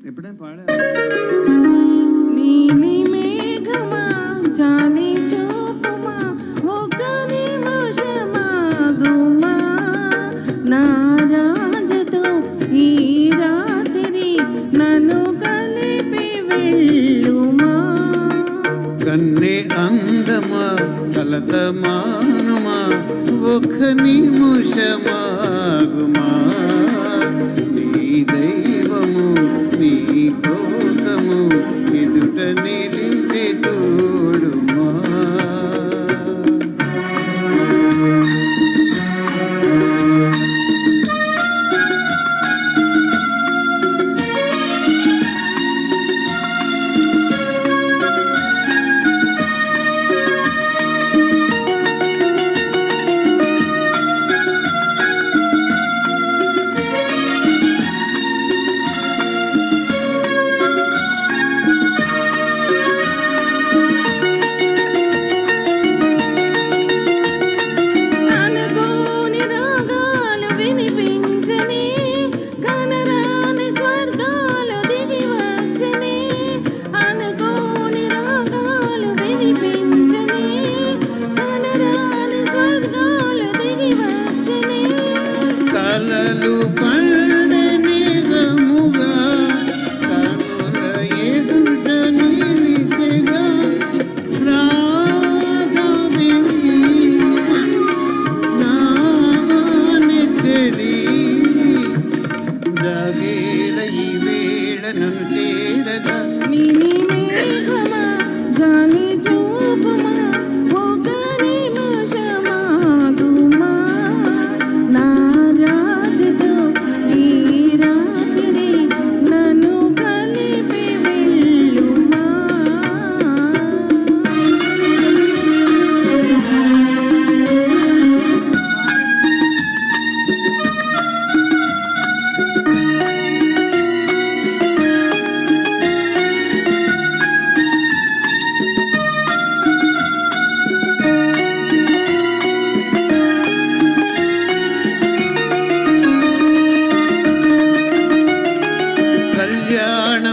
ఎప్పుడైనా పాడా నీలి మేఘమా జాలి చూపుమా ఒక్క నిమిషమాగుమా నా రాజుతో ఈ రాత్రి నన్ను కలిపి వెళ్ళుమా కన్నే అందమా కలతమానుమా ఒక్క నిమిషమాగుమా నీ దైవము నీ కోసము ఎదుట నిలిచి చూడుమా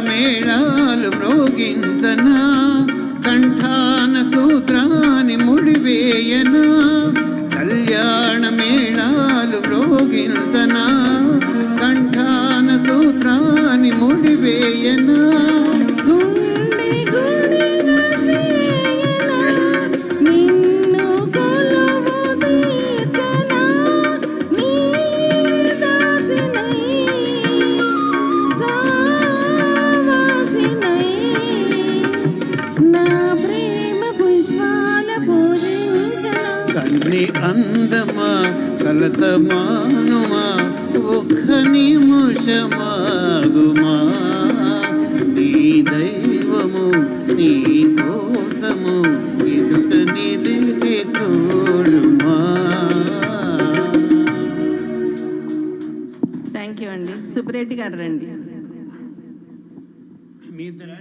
మేళాలు మ్రోగించనా కంఠాన సూత్రాన్ని ముడివేయనా కళ్యాణ మేళాలు మ్రోగించనా కంఠాన సూత్రాన్ని ముడివేయనా కన్ని అందమా కలతమానుమా ఒక్క నిమిషమాగుమా నీ దైవము నీ కోసము ఎదుట నిలిచి చూడుమా. థ్యాంక్ యూ అండి. సుబ్బరెడ్డి గారు రండి. మీ ఇద్దరా